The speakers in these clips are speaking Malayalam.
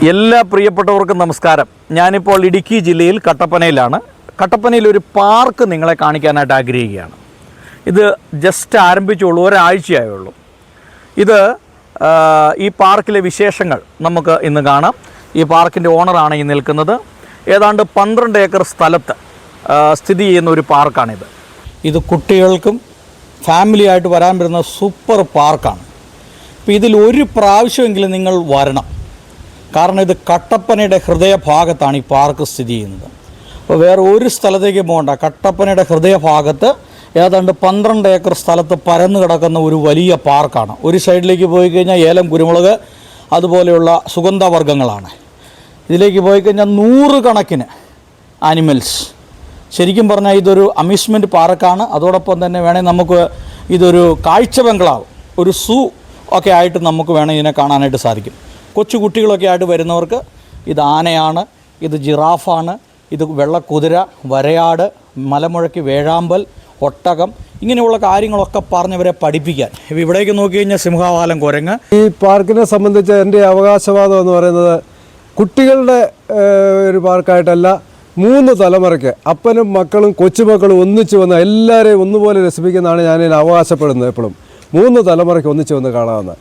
എല്ലാ പ്രിയപ്പെട്ടവർക്കും നമസ്കാരം. ഞാനിപ്പോൾ ഇടുക്കി ജില്ലയിൽ കട്ടപ്പനയിലാണ്. കട്ടപ്പനയിൽ ഒരു പാർക്ക് നിങ്ങളെ കാണിക്കാനായിട്ട് ആഗ്രഹിക്കുകയാണ്. ഇത് ജസ്റ്റ് ആരംഭിച്ചുള്ളൂ, ഒരാഴ്ചയായുള്ളൂ. ഇത് ഈ പാർക്കിലെ വിശേഷങ്ങൾ നമുക്ക് ഇന്ന് കാണാം. ഈ പാർക്കിൻ്റെ ഓണറാണ് ഈ നിൽക്കുന്നത്. ഏതാണ്ട് 12 ഏക്കർ സ്ഥലത്ത് സ്ഥിതി ചെയ്യുന്ന ഒരു പാർക്കാണിത്. ഇത് കുട്ടികൾക്കും ഫാമിലിയായിട്ട് വരാൻ പറ്റുന്ന സൂപ്പർ പാർക്കാണ്. അപ്പോൾ ഇതിൽ ഒരു പ്രാവശ്യമെങ്കിലും നിങ്ങൾ വരണം. കാരണം ഇത് കട്ടപ്പനയുടെ ഹൃദയഭാഗത്താണ് ഈ പാർക്ക് സ്ഥിതി ചെയ്യുന്നത്. അപ്പോൾ വേറെ ഒരു സ്ഥലത്തേക്ക് പോകണ്ട. കട്ടപ്പനയുടെ ഹൃദയഭാഗത്ത് ഏതാണ്ട് 12 ഏക്കർ സ്ഥലത്ത് പരന്നു കിടക്കുന്ന ഒരു വലിയ പാർക്കാണ്. ഒരു സൈഡിലേക്ക് പോയി കഴിഞ്ഞാൽ ഏലം, കുരുമുളക് അതുപോലെയുള്ള സുഗന്ധവർഗ്ഗങ്ങളാണ്. ഇതിലേക്ക് പോയി കഴിഞ്ഞാൽ 100 കണക്കിന് ആനിമൽസ്. ശരിക്കും പറഞ്ഞാൽ ഇതൊരു അമ്യൂസ്മെൻറ്റ് പാർക്കാണ്. അതോടൊപ്പം തന്നെ വേണമെങ്കിൽ നമുക്ക് ഇതൊരു കാഴ്ച ബംഗ്ലാവ്, ഒരു സൂ ഒക്കെ ആയിട്ട് നമുക്ക് വേണമെങ്കിൽ ഇതിനെ കാണാനായിട്ട് സാധിക്കും. കൊച്ചു കുട്ടികളൊക്കെ ആയിട്ട് വരുന്നവർക്ക് ഇത് ആനയാണ്, ഇത് ജിറാഫാണ്, ഇത് വെള്ളക്കുതിര, വരയാട്, മലമുഴക്കി, വേഴാമ്പൽ, ഒട്ടകം, ഇങ്ങനെയുള്ള കാര്യങ്ങളൊക്കെ പറഞ്ഞവരെ പഠിപ്പിക്കാൻ. ഇവിടേക്ക് നോക്കി കഴിഞ്ഞാൽ സിംഹവാലൻ, കുരങ്ങ്. ഈ പാർക്കിനെ സംബന്ധിച്ച് എൻ്റെ അവകാശവാദം എന്ന് പറയുന്നത് കുട്ടികളുടെ ഒരു പാർക്കായിട്ടല്ല, 3 തലമുറയ്ക്ക് അപ്പനും മക്കളും കൊച്ചുമക്കളും ഒന്നിച്ച് വന്ന് എല്ലാവരെയും ഒന്നുപോലെ രസിപ്പിക്കുന്നതാണ് ഞാൻ അവകാശപ്പെടുന്നത്. എപ്പോഴും 3 തലമുറയ്ക്ക് ഒന്നിച്ച് വന്ന് കാണാവുന്ന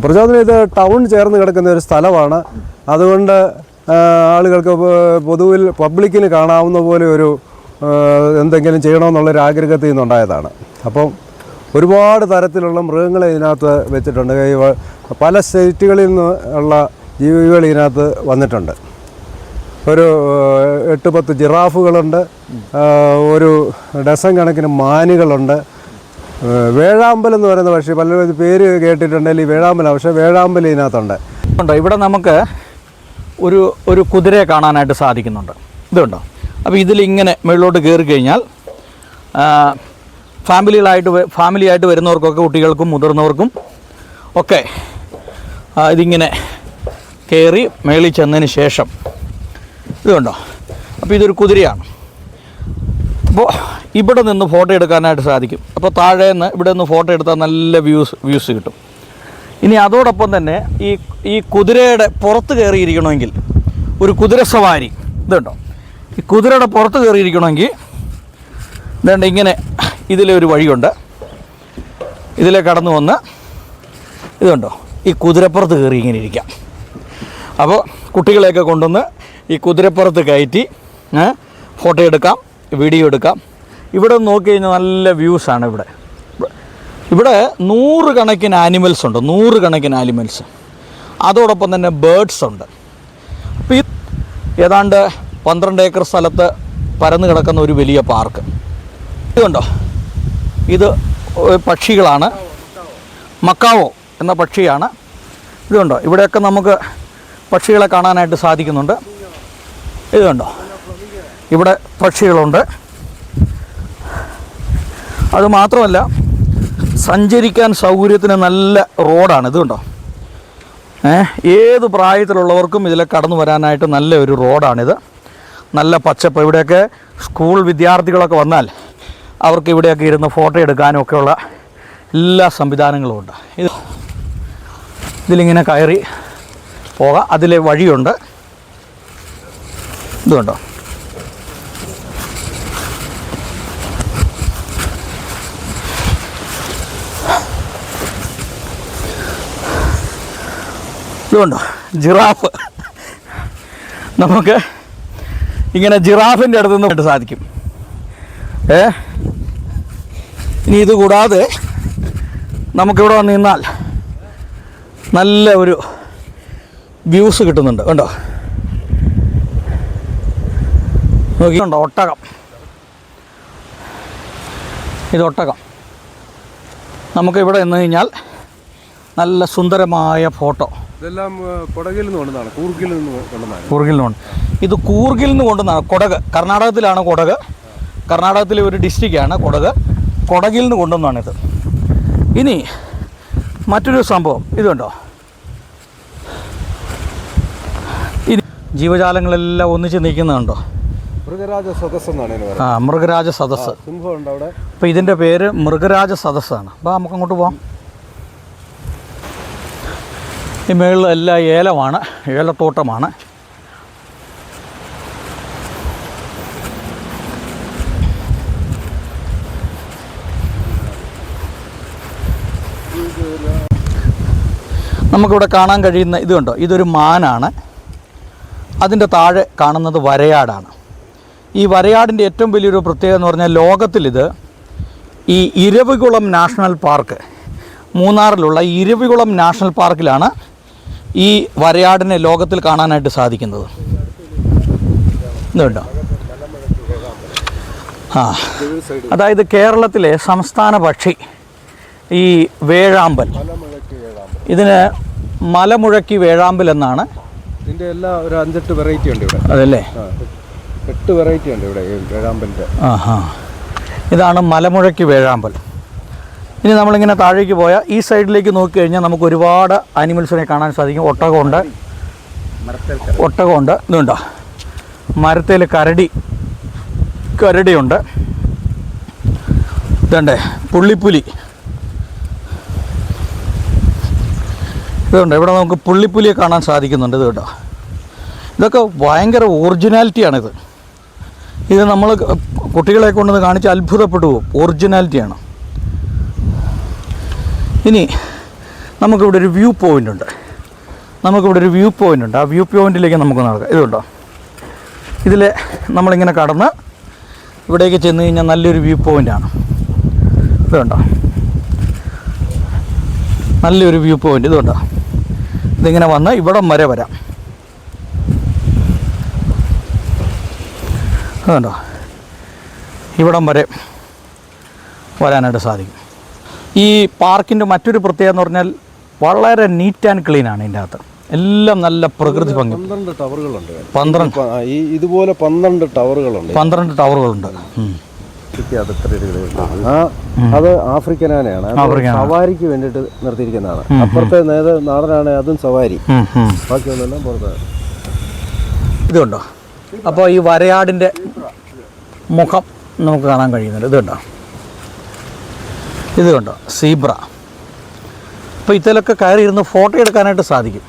പ്രചോദനം. ഇത് ടൗൺ ചേർന്ന് കിടക്കുന്ന ഒരു സ്ഥലമാണ്. അതുകൊണ്ട് ആളുകൾക്ക് പൊതുവിൽ പബ്ലിക്കിന് കാണാവുന്ന പോലെ ഒരു എന്തെങ്കിലും ചെയ്യണമെന്നുള്ളൊരു ആഗ്രഹത്തിൽ നിന്നുണ്ടായതാണ്. അപ്പം ഒരുപാട് തരത്തിലുള്ള മൃഗങ്ങളെ ഇതിനകത്ത് വെച്ചിട്ടുണ്ട്. പല സ്റ്റേറ്റുകളിൽ നിന്നുള്ള ജീവികൾ ഇതിനകത്ത് വന്നിട്ടുണ്ട്. ഒരു 8-10 ജിറാഫുകളുണ്ട്, ഒരു ഡസൻ കണക്കിന് മാനുകളുണ്ട്. വേഴാമ്പൽ എന്ന് പറയുന്ന പക്ഷി, പലരും പേര് കേട്ടിട്ടുണ്ടെങ്കിൽ ഈ വേഴാമ്പലാണ്. പക്ഷേ വേഴാമ്പൽ ഇതിനകത്തുണ്ട്. ഇവിടെ നമുക്ക് ഒരു കുതിരയെ കാണാനായിട്ട് സാധിക്കുന്നുണ്ട്. അപ്പോൾ ഇതിലിങ്ങനെ മുകളിലോട്ട് കയറി കഴിഞ്ഞാൽ ഫാമിലിയായിട്ട് വരുന്നവർക്കൊക്കെ, കുട്ടികൾക്കും മുതിർന്നവർക്കും ഒക്കെ ഇതിങ്ങനെ കയറി മേളിൽ ചെന്നതിന് ശേഷം ഇതുണ്ടോ. അപ്പോൾ ഇതൊരു കുതിരയാണ്. അപ്പോൾ ഇവിടെ നിന്ന് ഫോട്ടോ എടുക്കാനായിട്ട് സാധിക്കും. അപ്പോൾ താഴെ നിന്ന് ഇവിടെ നിന്ന് ഫോട്ടോ എടുത്താൽ നല്ല വ്യൂസ് കിട്ടും. ഇനി അതോടൊപ്പം തന്നെ ഈ കുതിരയുടെ പുറത്ത് കയറിയിരിക്കണമെങ്കിൽ ഒരു കുതിര സവാരി ഇതുണ്ടോ. ഈ കുതിരയുടെ പുറത്ത് കയറിയിരിക്കണമെങ്കിൽ ഇതുണ്ട്, ഇങ്ങനെ ഇതിലെ ഒരു വഴിയുണ്ട്. ഇതിലെ കടന്നു വന്ന് ഇതുണ്ടോ, ഈ കുതിരപ്പുറത്ത് കയറി ഇങ്ങനെ ഇരിക്കാം. അപ്പോൾ കുട്ടികളെയൊക്കെ കൊണ്ടുവന്ന് ഈ കുതിരപ്പുറത്ത് കയറ്റി ഫോട്ടോ എടുക്കാം, വീഡിയോ എടുക്കാം. ഇവിടെ നോക്കി കഴിഞ്ഞാൽ നല്ല വ്യൂസാണ്. ഇവിടെ 100 കണക്കിന് ആനിമൽസ് ഉണ്ട്, 100 കണക്കിന് ആനിമൽസ്. അതോടൊപ്പം തന്നെ ബേഡ്സ് ഉണ്ട്. അപ്പോൾ ഈ ഏതാണ്ട് 12 ഏക്കർ സ്ഥലത്ത് പരന്നു കിടക്കുന്ന ഒരു വലിയ പാർക്ക്. ഇതുണ്ടോ, ഇത് പക്ഷികളാണ്. മക്കാവോ എന്ന പക്ഷിയാണ്. ഇതുണ്ടോ, ഇവിടെയൊക്കെ നമുക്ക് പക്ഷികളെ കാണാനായിട്ട് സാധിക്കുന്നുണ്ട്. ഇതുണ്ടോ, ഇവിടെ പക്ഷികളുണ്ട്. അതുമാത്രമല്ല, സഞ്ചരിക്കാൻ സൗകര്യത്തിന് നല്ല റോഡാണ്. ഇതുണ്ടോ, ഏത് പ്രായത്തിലുള്ളവർക്കും ഇതിലെ കടന്നു വരാനായിട്ട് നല്ല ഒരു റോഡാണിത്. നല്ല പച്ചപ്പ്. ഇവിടെയൊക്കെ സ്കൂൾ വിദ്യാർത്ഥികളൊക്കെ വന്നാൽ അവർക്ക് ഇവിടെയൊക്കെ ഇരുന്ന് ഫോട്ടോ എടുക്കാനും ഒക്കെയുള്ള എല്ലാ സംവിധാനങ്ങളും ഉണ്ട്. ഇതിലിങ്ങനെ കയറി പോകാം. അതിലെ വഴിയുണ്ട്. ഇതുണ്ടോ, ഇതുണ്ടോ ജിറാഫ്. നമുക്ക് ഇങ്ങനെ ജിറാഫിൻ്റെ അടുത്ത് നിന്ന് സാധിക്കും. ഇനി ഇത് കൂടാതെ നമുക്കിവിടെ വന്ന് നിന്നാൽ നല്ല ഒരു വ്യൂസ് കിട്ടുന്നുണ്ട്. കണ്ടോ, നോക്കിയുണ്ടോ, ഒട്ടകം. ഇത് ഒട്ടകം. നമുക്ക് ഇവിടെ നിന്ന് കഴിഞ്ഞാൽ നല്ല സുന്ദരമായ ഫോട്ടോ. ഇതെല്ലാം കൊടകിൽ നിന്ന് കൊണ്ടുവന്നതാണ്, കൂർഗിൽ നിന്ന് കൊണ്ടുവന്നതാണ്. ഇത് കൂർഗിൽ നിന്ന് കൊണ്ടുവന്നതാണ്. കൊടക് കർണാടകത്തിലാണ്. കർണാടകത്തിലെ ഒരു ഡിസ്ട്രിക്റ്റാണ് കൊടക്. കൊടകിൽ നിന്ന് കൊണ്ടുവന്നതാണിത്. ഇനി മറ്റൊരു സംഭവം ഇതുണ്ടോ, ഇത് ജീവജാലങ്ങളെല്ലാം ഒന്നിച്ച് നിൽക്കുന്നുണ്ടോ. മൃഗരാജ സദസ് എന്നാണ്. മൃഗരാജ സദസ്. അപ്പോൾ ഇതിൻ്റെ പേര് മൃഗരാജ സദസ്സാണ്. അപ്പോൾ നമുക്ക് അങ്ങോട്ട് പോകാം. ഈ മേളിലെല്ലാം ഏലമാണ്, ഏലത്തോട്ടമാണ്. നമുക്കിവിടെ കാണാൻ കഴിയുന്ന ഇത് കണ്ടോ, ഇതൊരു മാനാണ്. അതിൻ്റെ താഴെ കാണുന്നത് വരയാടാണ്. ഈ വരയാടിൻ്റെ ഏറ്റവും വലിയൊരു പ്രത്യേകത എന്ന് പറഞ്ഞാൽ ലോകത്തിലിത് ഈ ഇരവികുളം നാഷണൽ പാർക്ക്, മൂന്നാറിലുള്ള ഇരവികുളം നാഷണൽ പാർക്കിലാണ് ഈ വരയാടിനെ ലോകത്തിൽ കാണാനായിട്ട് സാധിക്കുന്നത്. ഇതുണ്ടോ? അതായത് കേരളത്തിലെ സംസ്ഥാന പക്ഷി ഈ വേഴാമ്പൽ. ഇതിന് മലമുഴക്കി വേഴാമ്പൽ എന്നാണ്. ഇതിൻ്റെ എല്ലാം ഒരു 5-8 വെറൈറ്റി ഉണ്ട് ഇവിടെ. അതല്ലേ? 8 വെറൈറ്റി ഉണ്ട് ഇവിടെ ഈ വേഴാമ്പലിൻ്റെ. ഇതാണ് മലമുഴക്കി വേഴാമ്പൽ. ഇനി നമ്മളിങ്ങനെ താഴേക്ക് പോയാൽ ഈ സൈഡിലേക്ക് നോക്കിക്കഴിഞ്ഞാൽ നമുക്ക് ഒരുപാട് ആനിമൽസിനെ കാണാൻ സാധിക്കും. ഒട്ടകമുണ്ട്, ഇതുണ്ടോ, മരത്തേൽ കരടിയുണ്ട്. ഇതുണ്ട് പുള്ളിപ്പുലി. ഇതുണ്ട്, ഇവിടെ നമുക്ക് പുള്ളിപ്പുലിയെ കാണാൻ സാധിക്കുന്നുണ്ട്. ഇത് കേട്ടോ, ഇതൊക്കെ ഭയങ്കര ഒറിജിനാലിറ്റിയാണിത്. ഇത് നമ്മൾ കുട്ടികളെ കൊണ്ടത് കാണിച്ച് അത്ഭുതപ്പെട്ടു പോകും. ഒറിജിനാലിറ്റിയാണ്. ഇനി നമുക്കിവിടെ ഒരു വ്യൂ പോയിൻ്റ് ഉണ്ട്. ആ വ്യൂ പോയിൻറ്റിലേക്ക് നമുക്ക് നടക്കാം. ഇതുണ്ടോ, ഇതിൽ നമ്മളിങ്ങനെ കടന്ന് ഇവിടേക്ക് ചെന്ന് കഴിഞ്ഞാൽ നല്ലൊരു വ്യൂ പോയിൻ്റാണ്. ഇതുണ്ടോ, നല്ലൊരു വ്യൂ പോയിൻ്റ്. ഇതുണ്ടോ, ഇതിങ്ങനെ വന്ന് ഇവിടം വരെ വരാം. അതുണ്ടോ, ഇവിടം വരെ വരാനായിട്ട് സാധിക്കും. ഈ പാർക്കിൻ്റെ മറ്റൊരു പ്രത്യേകത എന്ന് പറഞ്ഞാൽ വളരെ നീറ്റ് ആൻഡ് ക്ലീനാണ്. ഇതിൻ്റെ അകത്ത് എല്ലാം നല്ല പ്രകൃതി ഭംഗി. 12 ടവറുകളുണ്ട്. 12 ഇതുപോലെ 12 ടവറുകളുണ്ട്. 12 ടവറുകളുണ്ട്. അത് ആഫ്രിക്കൻ ആനയാണ്. സവാരിക്ക് വേണ്ടിയിട്ട് നിർത്തിയിരിക്കുന്നതാണ്. അപ്പുറത്തെ നാടനാണ്, അതും സവാരി. ബാക്കിയൊന്നെല്ലാം പുറത്താണ്. ഇതുണ്ടോ, അപ്പോൾ ഈ വരയാടിൻ്റെ മുഖം നമുക്ക് കാണാൻ കഴിയുന്നുണ്ട്. ഇത് കണ്ടോ സീബ്ര. അപ്പോൾ ഇതിലൊക്കെ കയറി ഇരുന്ന് ഫോട്ടോ എടുക്കാനായിട്ട് സാധിക്കും.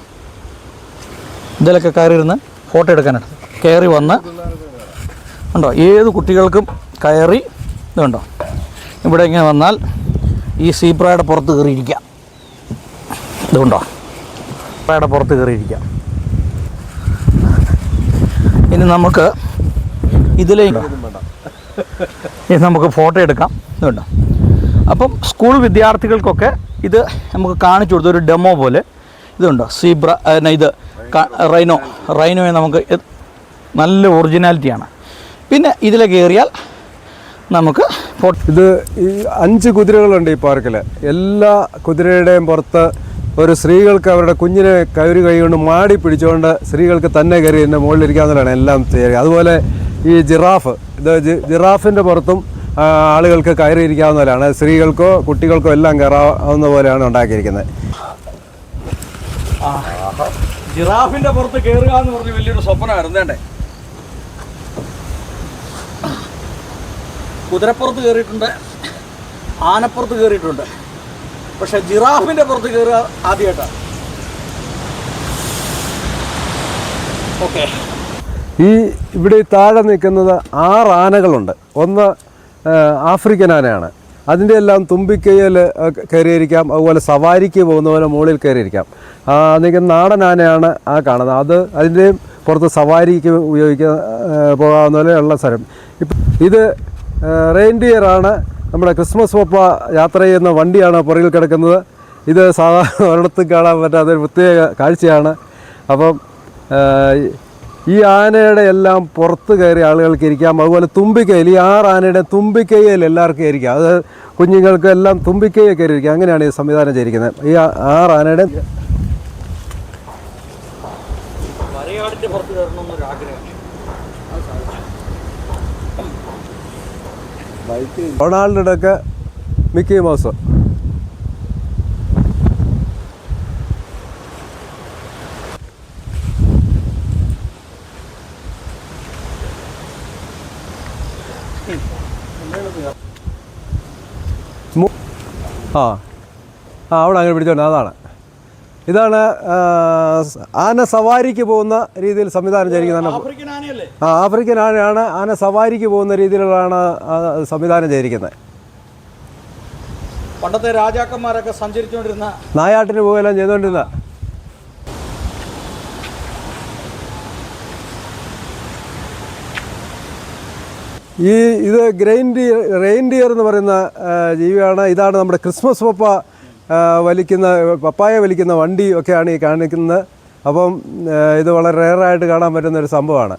കയറി വന്ന് ഉണ്ടോ, ഏത് കുട്ടികൾക്കും കയറി ഇതുണ്ടോ, ഇവിടെ ഇങ്ങനെ വന്നാൽ ഈ സീബ്രയുടെ പുറത്ത് കയറിയിരിക്കാം. ഇതുണ്ടോ, പുറത്ത് കയറിയിരിക്കാം. ഇനി നമുക്ക് നമുക്ക് ഫോട്ടോ എടുക്കാം. ഇതുണ്ടോ, അപ്പം സ്കൂൾ വിദ്യാർത്ഥികൾക്കൊക്കെ ഇത് നമുക്ക് കാണിച്ചു കൊടുത്ത ഒരു ഡെമോ പോലെ. ഇതുണ്ടോ സീബ്ര, ഇത് റൈനോയെ നമുക്ക് നല്ല ഒറിജിനാലിറ്റിയാണ്. പിന്നെ ഇതിൽ കയറിയാൽ നമുക്ക് ഇത് ഈ 5 കുതിരകളുണ്ട് ഈ പാർക്കിൽ. എല്ലാ കുതിരയുടെയും പുറത്ത് ഒരു സ്ത്രീകൾക്ക് അവരുടെ കുഞ്ഞിനെ കൈ കൊണ്ട് മാടി പിടിച്ചുകൊണ്ട് സ്ത്രീകൾക്ക് തന്നെ കയറി എൻ്റെ മുകളിലിരിക്കാവുന്നതാണ് എല്ലാം ചെയ്യുക. അതുപോലെ ഈ ജിറാഫിൻ്റെ പുറത്തും ആളുകൾക്ക് കയറിയിരിക്കാവുന്നതാണ്. സ്ത്രീകൾക്കോ കുട്ടികൾക്കോ എല്ലാം കയറാവുന്ന പോലെയാണ് ഉണ്ടാക്കിയിരിക്കുന്നത്. ജിറാഫിൻ്റെ പുറത്ത് കയറുക എന്ന് പറഞ്ഞ് വലിയൊരു സ്വപ്നമായിരുന്നു. കുതിരപ്പുറത്ത് കയറിയിട്ടുണ്ട്, ആനപ്പുറത്ത് കയറിയിട്ടുണ്ട്, പക്ഷെ ജിറാഫിൻ്റെ പുറത്ത് കയറുക ആദ്യമായിട്ടാണ്. ഓക്കെ, ഇവിടെ താഴെ നിൽക്കുന്നത് 6 ആനകളുണ്ട്. ഒന്ന് ആഫ്രിക്കൻ ആനയാണ്. അതിൻ്റെ എല്ലാം തുമ്പിക്കൈയിൽ കയറിയിരിക്കാം. അതുപോലെ സവാരിക്ക് പോകുന്ന പോലെ മുകളിൽ കയറിയിരിക്കാം. നിൽക്കുന്ന നാടൻ ആനയാണ് ആ കാണുന്നത്. അതിൻ്റെയും പുറത്ത് സവാരിക്ക് പോകാവുന്ന പോലെയുള്ള സ്ഥലം. ഇത് റെയിൻഡിയറാണ്. നമ്മുടെ ക്രിസ്മസ് പപ്പ യാത്ര ചെയ്യുന്ന വണ്ടിയാണ് പുറകിൽ കിടക്കുന്നത്. ഇത് സാധാരണ ഒരിടത്തും കാണാൻ പറ്റാത്ത ഒരു പ്രത്യേക കാഴ്ചയാണ്. അപ്പം ഈ ആനയുടെ എല്ലാം പുറത്ത് കയറി ആളുകൾക്ക് ഇരിക്കാം. അതുപോലെ തുമ്പിക്കൈയിൽ ഈ 6 ആനയുടെ തുമ്പിക്കൈയിൽ എല്ലാവർക്കും ഇരിക്കാം. അത് കുഞ്ഞുങ്ങൾക്ക് എല്ലാം തുമ്പിക്കൈയിൽ കയറി ഇരിക്കാം. അങ്ങനെയാണ് ഈ സംവിധാനം ചെയ്തിരിക്കുന്നത്. ഈ 6 ആനയുടെ റൊണാൾഡോയുടെ ഒക്കെ മിക്കി മൗസ്. അവിടെ അങ്ങനെ പിടിച്ചോണ്ട് അതാണ്. ഇതാണ് ആന സവാരിക്ക് പോകുന്ന രീതിയിൽ സംവിധാനം ചെയ്തിരിക്കുന്നതാണ്. ആഫ്രിക്കൻ ആനയല്ലേ? ആഫ്രിക്കൻ ആനയാണ്. ആന സവാരിക്ക് പോകുന്ന രീതിയിലാണ് സംവിധാനം ചെയ്തിരിക്കുന്നത്. പണ്ടത്തെ രാജാക്കന്മാരൊക്കെ സഞ്ചരിച്ചുകൊണ്ടിരുന്ന നായാട്ടിന് പോവുകയെല്ലാം ചെയ്തുകൊണ്ടിരുന്ന. ഇത് റെയിൻഡിയർ എന്ന് പറയുന്ന ജീവിയാണ്. ഇതാണ് നമ്മുടെ ക്രിസ്മസ് പപ്പായ വലിക്കുന്ന വണ്ടി ഒക്കെയാണ് ഈ കാണിക്കുന്നത്. അപ്പം ഇത് വളരെ റെയറായിട്ട് കാണാൻ പറ്റുന്ന ഒരു സംഭവമാണ്.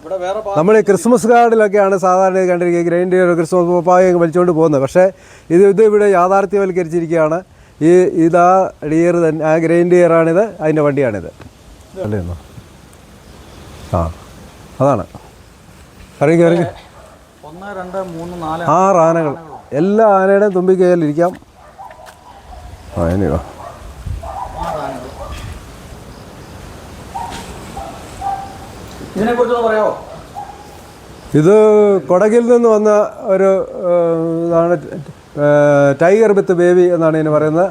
നമ്മൾ ഈ ക്രിസ്മസ് കാർഡിലൊക്കെയാണ് സാധാരണ കണ്ടിരിക്കുക റെയിൻഡിയർ ക്രിസ്മസ് പപ്പായ വലിച്ചുകൊണ്ട് പോകുന്നത്. പക്ഷേ ഇത് ഇവിടെ യാഥാർത്ഥ്യവൽക്കരിച്ചിരിക്കുകയാണ്. ഇതാ ഡിയർ തന്നെ, ആ റെയിൻഡിയറാണിത്, അതിൻ്റെ വണ്ടിയാണിത്. അല്ലേന്നോ? അതാണ്. ഇറങ്ങി 1, 2, 3, 4, 6 ആനകൾ. എല്ലാ ആനയുടെയും തുമ്പിക്കൈയിലിരിക്കാം. ഇതിനെക്കുറിച്ചൊന്ന് പറയാമോ? ഇത് കൊടകിൽ നിന്ന് വന്ന ഒരു ഇതാണ്. ടൈഗർ വിത്ത് ബേബി എന്നാണ് ഇതിന് പറയുന്നത്.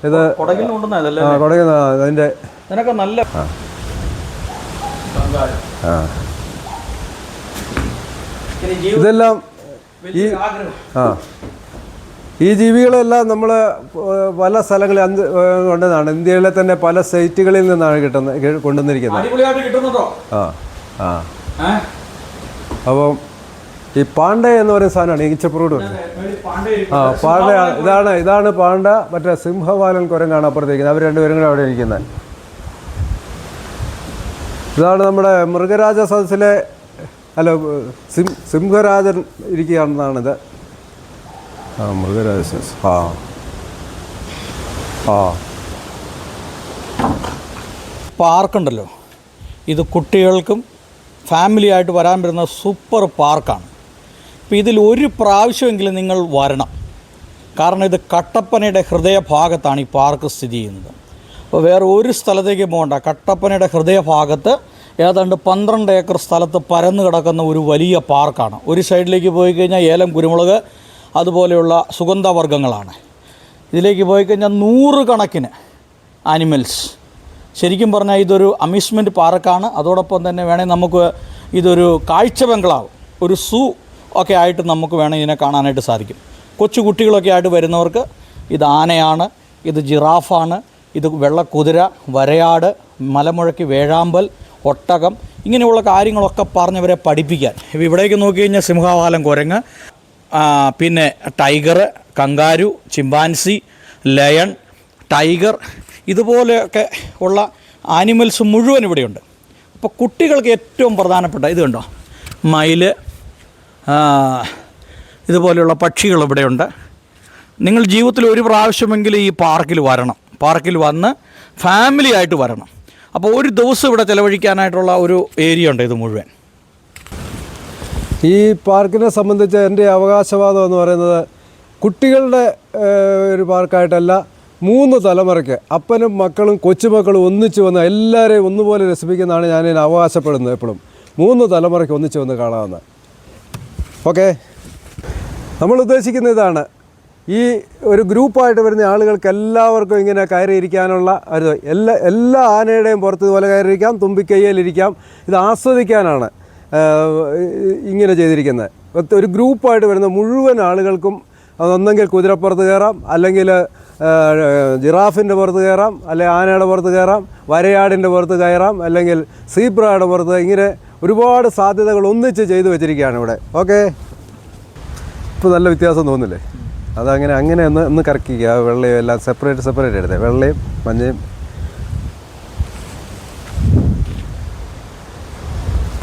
ഇത് കൊടകിൽ കൊണ്ടുവന്നതല്ലേ? കൊടകിൽ അതിൻ്റെ നല്ല ഇതെല്ലാം ഈ ജീവികളെല്ലാം നമ്മൾ പല സ്ഥലങ്ങളിൽ കൊണ്ടുവന്നതാണ്. ഇന്ത്യയിലെ തന്നെ പല സൈറ്റുകളിൽ നിന്നാണ് കൊണ്ടുവന്നിരിക്കുന്നത്. അപ്പം ഈ പാണ്ഡ എന്ന് പറയുന്ന സാധനമാണ് ഈച്ചപ്പുറോട്. പാണ്ഡ ഇതാണ് പാണ്ഡ. മറ്റേ സിംഹവാലൻ കുരങ്ങാണ് അപ്പുറത്തേക്കുന്നത്. അവർ രണ്ടുപേരും കൂടെ അവിടെ ഇരിക്കുന്നത്. ഇതാണ് നമ്മുടെ മൃഗരാജ സദസ്സിലെ സിംഹരാജൻ ഇരിക്കുകയാണെന്നാണിത്. മൃഗരാജ സദസ്. പാർക്കുണ്ടല്ലോ, ഇത് കുട്ടികൾക്കും ഫാമിലി ആയിട്ട് വരാൻ പറ്റുന്ന സൂപ്പർ പാർക്കാണ്. അപ്പോൾ ഇതിൽ ഒരു പ്രാവശ്യമെങ്കിലും നിങ്ങൾ വരണം. കാരണം ഇത് കട്ടപ്പനയുടെ ഹൃദയഭാഗത്താണ് ഈ പാർക്ക് സ്ഥിതി ചെയ്യുന്നത്. അപ്പോൾ വേറെ ഒരു സ്ഥലത്തേക്ക് പോകണ്ട. കട്ടപ്പനയുടെ ഹൃദയഭാഗത്ത് ഏതാണ്ട് 12 ഏക്കർ സ്ഥലത്ത് പരന്നു കിടക്കുന്ന ഒരു വലിയ പാർക്കാണ്. ഒരു സൈഡിലേക്ക് പോയി കഴിഞ്ഞാൽ ഏലം, കുരുമുളക് അതുപോലെയുള്ള സുഗന്ധവർഗ്ഗങ്ങളാണ്. ഇതിലേക്ക് പോയി കഴിഞ്ഞാൽ 100 കണക്കിന് ആനിമൽസ്. ശരിക്കും പറഞ്ഞാൽ ഇതൊരു അമ്യൂസ്മെൻറ്റ് പാർക്കാണ്. അതോടൊപ്പം തന്നെ വേണമെങ്കിൽ നമുക്ക് ഇതൊരു കാഴ്ച ബംഗ്ലാവ്, ഒരു സൂ ഒക്കെ ആയിട്ട് നമുക്ക് വേണമെങ്കിൽ ഇതിനെ കാണാനായിട്ട് സാധിക്കും. കൊച്ചു കുട്ടികളൊക്കെ ആയിട്ട് വരുന്നവർക്ക് ഇത് ആനയാണ്, ഇത് ജിറാഫാണ്, ഇത് വെള്ളക്കുതിര, വരയാട്, മലമുഴക്കി, വേഴാമ്പൽ, ഒട്ടകം, ഇങ്ങനെയുള്ള കാര്യങ്ങളൊക്കെ പറഞ്ഞവരെ പഠിപ്പിക്കാൻ. ഇപ്പോൾ ഇവിടേക്ക് നോക്കി കഴിഞ്ഞാൽ സിംഹവാലൻ കുരങ്ങ്, പിന്നെ tiger, kangaroo, chimpanzee, lion, tiger, ഇതുപോലെയൊക്കെ ഉള്ള ആനിമൽസ് മുഴുവൻ ഇവിടെയുണ്ട്. അപ്പോൾ കുട്ടികൾക്ക് ഏറ്റവും പ്രധാനപ്പെട്ട ഇത് കണ്ടോ, മയിൽ, ഇതുപോലെയുള്ള പക്ഷികൾ ഇവിടെയുണ്ട്. നിങ്ങൾ ജീവിതത്തിൽ ഒരു പ്രാവശ്യമെങ്കിലും ഈ പാർക്കിൽ വരണം. പാർക്കിൽ വന്ന് ഫാമിലി ആയിട്ട് വരണം. അപ്പോൾ ഒരു ദിവസം ഇവിടെ ചിലവഴിക്കാനായിട്ടുള്ള ഒരു ഏരിയ ഉണ്ട് ഇത് മുഴുവൻ. ഈ പാർക്കിനെ സംബന്ധിച്ച് എൻ്റെ അവകാശവാദം എന്ന് പറയുന്നത് കുട്ടികളുടെ ഒരു പാർക്കായിട്ടല്ല, 3 തലമുറയ്ക്ക് അപ്പനും മക്കളും കൊച്ചുമക്കളും ഒന്നിച്ച് വന്ന് എല്ലാവരെയും ഒന്നുപോലെ രസിപ്പിക്കുന്നതാണ് ഞാൻ ഇതിന് അവകാശപ്പെടുന്നത്. എപ്പോഴും 3 തലമുറയ്ക്ക് ഒന്നിച്ച് വന്ന് കാണാവുന്ന. ഓക്കെ, നമ്മൾ ഉദ്ദേശിക്കുന്ന ഇതാണ്. ഈ ഒരു ഗ്രൂപ്പായിട്ട് വരുന്ന ആളുകൾക്ക് എല്ലാവർക്കും ഇങ്ങനെ കയറിയിരിക്കാനുള്ള ഒരു എല്ലാ ആനയുടെയും പുറത്ത് ഇതുപോലെ കയറിയിരിക്കാം, തുമ്പിക്കൈയിലിരിക്കാം. ഇത് ആസ്വദിക്കാനാണ് ഇങ്ങനെ ചെയ്തിരിക്കുന്നത്. ഒരു ഗ്രൂപ്പായിട്ട് വരുന്ന മുഴുവൻ ആളുകൾക്കും ഒന്നെങ്കിൽ കുതിരപ്പുറത്ത് കയറാം, അല്ലെങ്കിൽ ജിറാഫിൻ്റെ പുറത്ത് കയറാം, അല്ലെങ്കിൽ ആനയുടെ പുറത്ത് കയറാം, വരയാടിൻ്റെ പുറത്ത് കയറാം, അല്ലെങ്കിൽ സീബ്രയുടെ പുറത്ത്. ഇങ്ങനെ ഒരുപാട് സാധ്യതകൾ ഒന്നിച്ച് ചെയ്തു വെച്ചിരിക്കുകയാണ് ഇവിടെ. ഓക്കെ, ഇപ്പോൾ നല്ല വ്യത്യാസം തോന്നില്ലേ? അതങ്ങനെ ഒന്ന് കറക്കിക്കുക. വെള്ളയും എല്ലാം സെപ്പറേറ്റ് എടുത്തേ, വെള്ളയും മഞ്ഞയും.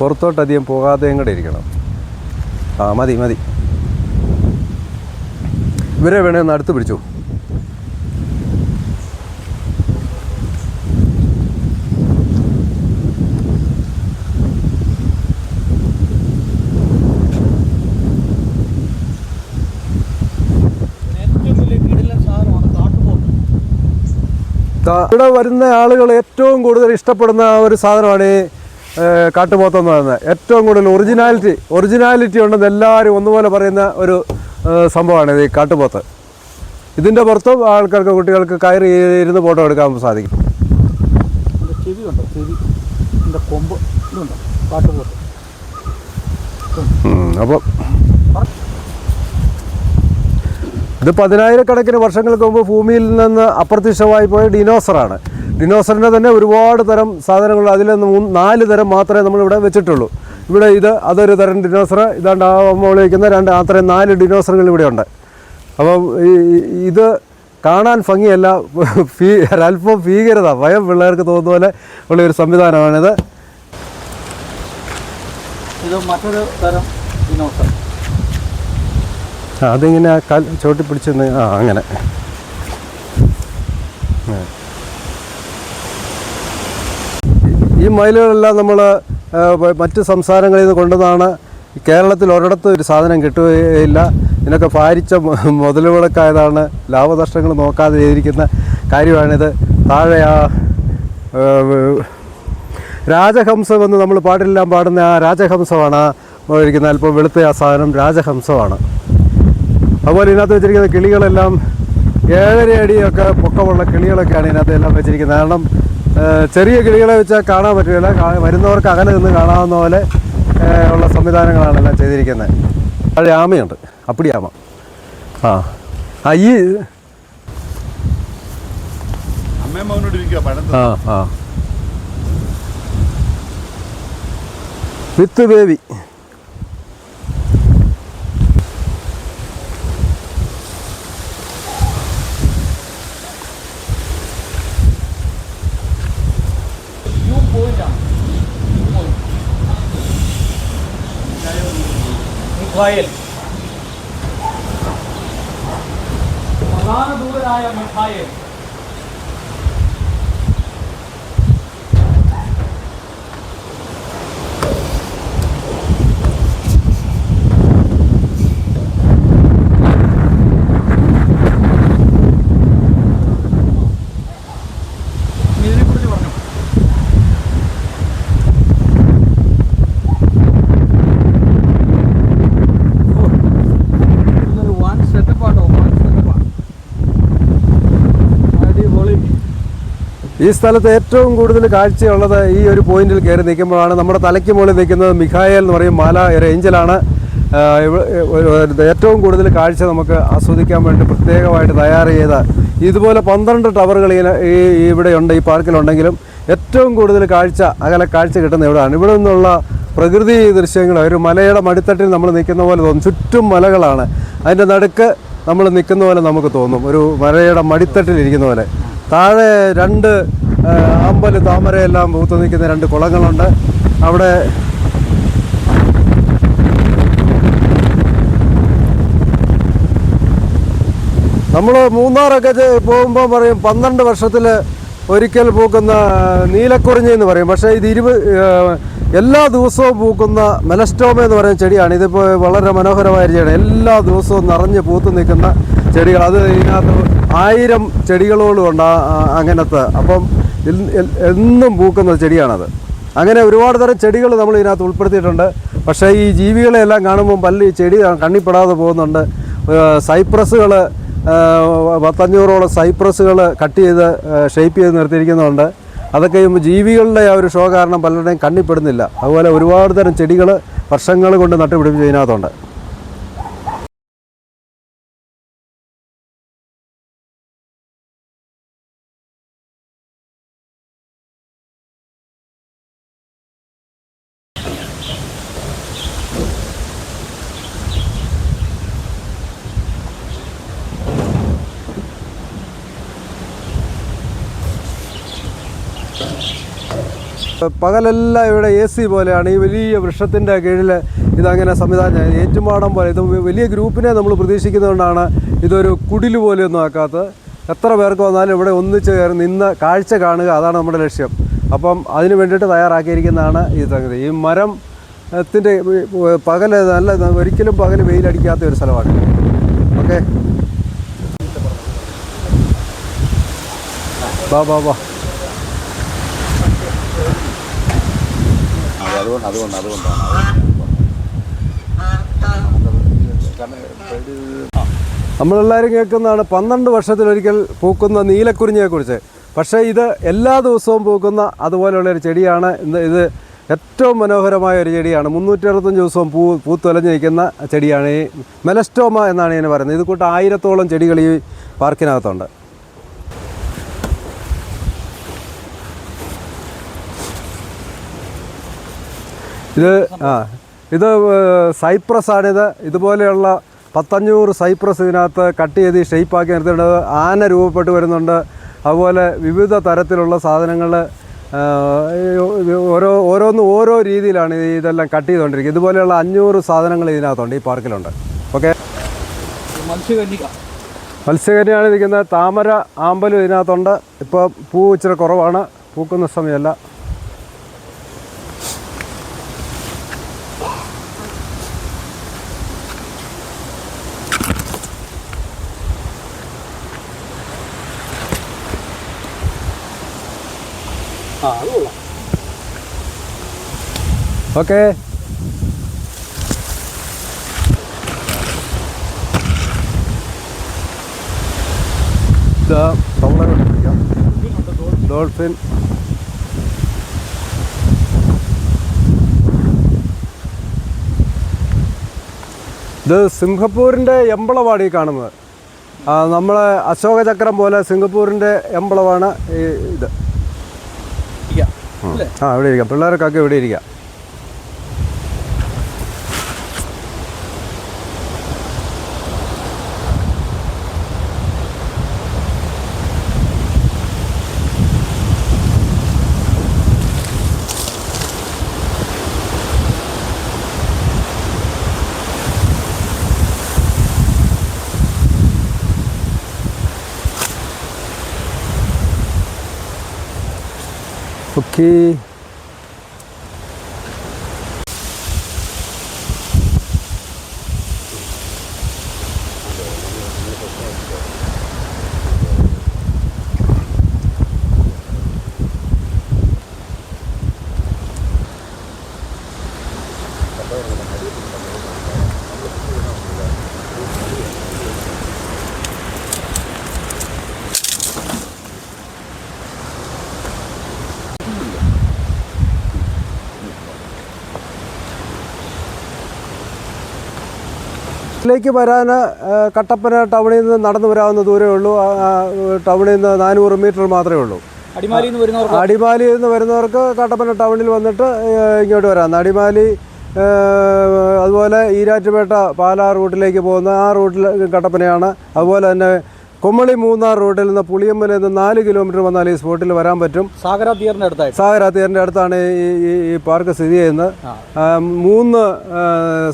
പുറത്തോട്ടധികം പോകാതെയും കൂടെ ഇരിക്കണം. മതി. ഇവരെ വേണേ ഒന്ന് അടുത്ത് പിടിച്ചു. ഇവിടെ വരുന്ന ആളുകൾ ഏറ്റവും കൂടുതൽ ഇഷ്ടപ്പെടുന്ന ഒരു സാധനമാണ് ഈ കാട്ടുപോത്തെന്ന് പറയുന്നത്. ഏറ്റവും കൂടുതൽ ഒറിജിനാലിറ്റി ഉണ്ടെന്ന് എല്ലാവരും ഒന്നുപോലെ പറയുന്ന ഒരു സംഭവമാണ് ഈ കാട്ടുപോത്ത്. ഇതിൻ്റെ പുറത്തും ആൾക്കാർക്ക്, കുട്ടികൾക്ക് കയറി ഇരുന്ന് ഫോട്ടോ എടുക്കാൻ സാധിക്കും. ചെവി ഉണ്ടോ, ചെവി ഇതിൻ്റെ കൊമ്പ് ഇതുണ്ടോ, കാട്ടുപോത്ത്. അപ്പോൾ ഇത് 10,000-കണക്കിന് വർഷങ്ങൾക്ക് മുമ്പ് ഭൂമിയിൽ നിന്ന് അപ്രത്യക്ഷമായി പോയ ഡിനോസറാണ്. ഡിനോസറിൻ്റെ തന്നെ ഒരുപാട് തരം സാധനങ്ങൾ, അതിൽ 4 തരം മാത്രമേ നമ്മളിവിടെ വെച്ചിട്ടുള്ളൂ. ഇവിടെ അതൊരു തരം ഡിനോസർ, ഇതാണ്ട് ആ നമ്മൾ വയ്ക്കുന്ന അത്രയും 4 ഡിനോസറുകൾ ഇവിടെ ഉണ്ട്. അപ്പം ഇത് കാണാൻ ഭംഗിയല്ല, ഒരല്പം ഭീകരത, ഭയം പിള്ളേർക്ക് തോന്നുന്ന പോലെ ഉള്ളൊരു സംവിധാനമാണിത്. ഇത് മറ്റൊരു തരം ഡിനോസർ. അതിങ്ങനെ ചോട്ടി പിടിച്ച് അങ്ങനെ. ഈ മയിലുകളെല്ലാം നമ്മൾ മറ്റ് സംസ്ഥാനങ്ങളിൽ നിന്ന് കൊണ്ടുവന്നാണ്. കേരളത്തിൽ ഒരിടത്തും ഒരു സാധനം കിട്ടുകയില്ല. ഇതിനൊക്കെ ഭാരിച്ച മുതലുകളൊക്കെയായതാണ്, ലാഭനഷ്ടങ്ങൾ നോക്കാതെ ചെയ്തിരിക്കുന്ന കാര്യമാണിത്. താഴെ ആ രാജഹംസമെന്ന് നമ്മൾ പാട്ടിലെല്ലാം പാടുന്ന ആ രാജഹംസമാണ് ഇരിക്കുന്നത്. അല്പം വെളുത്ത ആ സാധനം രാജഹംസമാണ്. അതുപോലെ ഇതിനകത്ത് വെച്ചിരിക്കുന്ന കിളികളെല്ലാം 7.5 അടിയൊക്കെ പൊക്കമുള്ള കിളികളൊക്കെയാണ് ഇതിനകത്ത് എല്ലാം വെച്ചിരിക്കുന്നത്. കാരണം ചെറിയ കിളികളെ വെച്ചാൽ കാണാൻ പറ്റില്ല, വരുന്നവർക്ക് അകലെ നിന്ന് കാണാവുന്ന പോലെ ഉള്ള സംവിധാനങ്ങളാണ് എല്ലാം ചെയ്തിരിക്കുന്നത്. താഴെ ആമയുണ്ട്, അപ്പിടിയാമ. ഈ വിത്ത് ബേബി. മിഖായേൽ, പ്രധാന ദൂതനായ മിഖായേൽ. ഇതിനെക്കുറിച്ച് പറഞ്ഞു. ഈ സ്ഥലത്ത് ഏറ്റവും കൂടുതൽ കാഴ്ചയുള്ളത് ഈ ഒരു പോയിന്റിൽ കയറി നിൽക്കുമ്പോഴാണ്. നമ്മുടെ തലയ്ക്ക് മുകളിൽ നിൽക്കുന്നത് മിഖായേൽ എന്ന് പറയും, മാല റേഞ്ചിലാണ്. ഏറ്റവും കൂടുതൽ കാഴ്ച നമുക്ക് ആസ്വദിക്കാൻ വേണ്ടി പ്രത്യേകമായിട്ട് തയ്യാർ ചെയ്ത ഇതുപോലെ 12 ടവറുകൾ ഇവിടെയുണ്ട്, ഈ പാർക്കിലുണ്ടെങ്കിലും ഏറ്റവും കൂടുതൽ അകലെ കാഴ്ച കിട്ടുന്ന ഇവിടെയാണ്. ഇവിടെ നിന്നുള്ള പ്രകൃതി ദൃശ്യങ്ങൾ ഒരു മലയുടെ മടിത്തട്ടിൽ നമ്മൾ നിൽക്കുന്ന പോലെ തോന്നും. ചുറ്റും മലകളാണ്, അതിൻ്റെ നടുക്ക് നമ്മൾ നിൽക്കുന്ന പോലെ നമുക്ക് തോന്നും, ഒരു മലയുടെ മടിത്തട്ടിലിരിക്കുന്ന പോലെ. താഴെ 2 അമ്പല് താമരയെല്ലാം പൂത്ത് നിൽക്കുന്ന 2 കുളങ്ങളുണ്ട്. അവിടെ നമ്മൾ മൂന്നാറൊക്കെ പോകുമ്പോൾ പറയും 12 വർഷത്തിൽ ഒരിക്കൽ പൂക്കുന്ന നീലക്കുറിഞ്ഞി എന്ന് പറയും. പക്ഷേ ഇത് എല്ലാ ദിവസവും പൂക്കുന്ന മെലസ്റ്റോമ എന്ന് പറയുന്ന ചെടിയാണ്. ഇതിപ്പോൾ വളരെ മനോഹരമായ ചെടിയാണ്. എല്ലാ ദിവസവും നിറഞ്ഞ് പൂത്ത് നിൽക്കുന്ന ചെടികൾ. അത് ഇതിനകത്ത് 1000 ചെടികളോളം ഉണ്ട് അങ്ങനത്തെ. അപ്പം എന്നും പൂക്കുന്ന ചെടിയാണത്. അങ്ങനെ ഒരുപാട് തരം ചെടികൾ നമ്മൾ ഇതിനകത്ത് ഉൾപ്പെടുത്തിയിട്ടുണ്ട്. പക്ഷേ ഈ ജീവികളെല്ലാം കാണുമ്പോൾ ഈ ചെടി കണ്ണിപ്പെടാതെ പോകുന്നുണ്ട്. സൈപ്രസുകൾ 500-ഓളം സൈപ്രസുകൾ കട്ട് ചെയ്ത് ഷേപ്പ് ചെയ്ത് നിർത്തിയിരിക്കുന്നുണ്ട്. അതൊക്കെ ജീവികളുടെ ആ ഒരു ഷോ കാരണം പലരുടെയും കണ്ണിപ്പെടുന്നില്ല. അതുപോലെ ഒരുപാട് തരം ചെടികൾ വർഷങ്ങൾ കൊണ്ട് നട്ടുപിടിപ്പിച്ച് ഇതിനകത്തുണ്ട്. പകലെല്ലാം ഇവിടെ AC പോലെയാണ്. ഈ വലിയ വൃക്ഷത്തിൻ്റെ കീഴിൽ ഇതങ്ങനെ സംവിധാനം ഏറ്റുമാടം പോലെ. ഇത് വലിയ ഗ്രൂപ്പിനെ നമ്മൾ പ്രതീക്ഷിക്കുന്നതുകൊണ്ടാണ് ഇതൊരു കുടിൽ പോലെയൊന്നും ആക്കാത്തത്. എത്ര പേർക്ക് വന്നാലും ഇവിടെ ഒന്നിച്ച് കയറി നിന്ന് കാഴ്ച കാണുക, അതാണ് നമ്മുടെ ലക്ഷ്യം. അപ്പം അതിന് വേണ്ടിയിട്ട് തയ്യാറാക്കിയിരിക്കുന്നതാണ് ഈ സംഗതി. ഈ മരത്തിൻ്റെ പകൽ ഒരിക്കലും പകൽ വെയിലടിക്കാത്ത ഒരു സ്ഥലമാണ്. ഓക്കെ, വാ. നമ്മളെല്ലാവരും കേൾക്കുന്നതാണ് 12 വർഷത്തിലൊരിക്കൽ പൂക്കുന്ന നീലക്കുറിഞ്ഞിയെക്കുറിച്ച്. പക്ഷേ ഇത് എല്ലാ ദിവസവും പൂക്കുന്ന അതുപോലെയുള്ളൊരു ചെടിയാണ്. ഇത് ഏറ്റവും മനോഹരമായ ഒരു ചെടിയാണ്. 365 ദിവസവും പൂത്തൊലഞ്ഞ് നിൽക്കുന്ന ചെടിയാണ് ഈ മെലസ്റ്റോമ എന്നാണ് ഇതിന് പറയുന്നത്. ഇത് കൂട്ട് 1000-ഓളം ചെടികൾ ഈ പാർക്കിനകത്തുണ്ട്. ഇത് സൈപ്രസാണിത്. ഇതുപോലെയുള്ള 500 സൈപ്രസ് ഇതിനകത്ത് കട്ട് ചെയ്ത് ഷെയ്പ്പാക്കി നിർത്തിയിട്ടുണ്ട്. ആന രൂപപ്പെട്ട് വരുന്നുണ്ട്. അതുപോലെ വിവിധ തരത്തിലുള്ള സാധനങ്ങൾ ഓരോ രീതിയിലാണ് ഇതെല്ലാം കട്ട് ചെയ്തുകൊണ്ടിരിക്കുന്നത്. ഇതുപോലെയുള്ള 500 സാധനങ്ങൾ ഇതിനകത്തുണ്ട്, ഈ പാർക്കിലുണ്ട്. ഓക്കെ, മത്സ്യകന്യാണ് ഇരിക്കുന്നത്. താമര ആമ്പലും ഇതിനകത്തുണ്ട്. ഇപ്പോൾ പൂ ഇച്ചിരി കുറവാണ്, പൂക്കുന്ന സമയമല്ല. Okay, dolphin. ഇത് സിംഗപ്പൂരിൻ്റെ എംബ്ലമാണ് ഈ കാണുന്നത്. നമ്മളെ അശോകചക്രം പോലെ സിംഗപ്പൂരിൻ്റെ എംബ്ലമാണ് ഇത്. ഇവിടെ ഇരിക്കാം, പിള്ളേർക്കൊക്കെ ഇവിടെ ഇരിക്കാം. ഓക്കെ, ിലേക്ക് വരാൻ കട്ടപ്പന ടൗണിൽ നിന്ന് നടന്നു വരാവുന്ന ദൂരമേ ഉള്ളൂ. ടൗണിൽ നിന്ന് 400 മീറ്റർ മാത്രമേ ഉള്ളൂ. അടിമാലിയിൽ നിന്ന് വരുന്നവർക്ക് കട്ടപ്പന ടൗണിൽ വന്നിട്ട് ഇങ്ങോട്ട് വരാം. അടിമാലി അതുപോലെ ഈരാറ്റുപേട്ട പാലാ റൂട്ടിലേക്ക് പോകുന്ന ആ റൂട്ടിൽ കട്ടപ്പനയാണ്. അതുപോലെ തന്നെ കുമളി മൂന്നാർ റൂട്ടിൽ നിന്ന് പുളിയമ്പലയിൽ നിന്ന് 4 കിലോമീറ്റർ വന്നാൽ ഈ സ്പോട്ടിൽ വരാൻ പറ്റും. സാഗര തിയറിൻ്റെ അടുത്താണ് ഈ പാർക്ക് സ്ഥിതി ചെയ്യുന്നത്. 3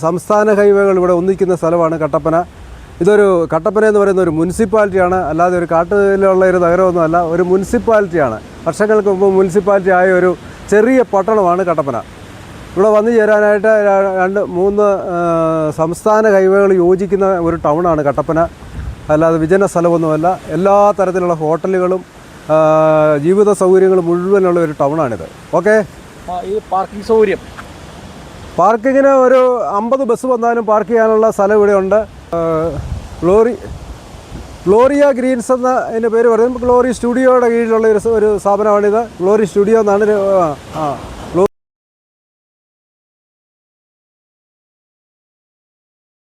സംസ്ഥാന ഹൈവേകൾ ഇവിടെ ഒന്നിക്കുന്ന സ്ഥലമാണ് കട്ടപ്പന. കട്ടപ്പന എന്ന് പറയുന്ന ഒരു മുനിസിപ്പാലിറ്റിയാണ്, അല്ലാതെ ഒരു കാട്ടിലുള്ള ഒരു നഗരമൊന്നുമല്ല. ഒരു മുനിസിപ്പാലിറ്റിയാണ്. വർഷങ്ങൾക്ക് മുമ്പ് മുനിസിപ്പാലിറ്റി ആയ ഒരു ചെറിയ പട്ടണമാണ് കട്ടപ്പന. ഇവിടെ വന്നു ചേരാനായിട്ട് 2-3 സംസ്ഥാന ഹൈവേകൾ യോജിക്കുന്ന ഒരു ടൗണാണ് കട്ടപ്പന. അല്ലാതെ വിജന സ്ഥലമൊന്നുമല്ല. എല്ലാ തരത്തിലുള്ള ഹോട്ടലുകളും ജീവിത സൗകര്യങ്ങളും മുഴുവനുള്ള ഒരു ടൗണാണിത്. ഓക്കെ, ഈ പാർക്കിംഗ് സൗകര്യം, പാർക്കിങ്ങിന് ഒരു 50 ബസ് വന്നാലും പാർക്ക് ചെയ്യാനുള്ള സ്ഥലം ഇവിടെയുണ്ട്. ഗ്ലോറിയ ഗ്രീൻസ് എന്ന അതിൻ്റെ പേര് പറയുന്നത് ഗ്ലോറി സ്റ്റുഡിയോയുടെ കീഴിലുള്ള ഒരു സ്ഥാപനമാണിത്. ഗ്ലോറി സ്റ്റുഡിയോ എന്നാണ്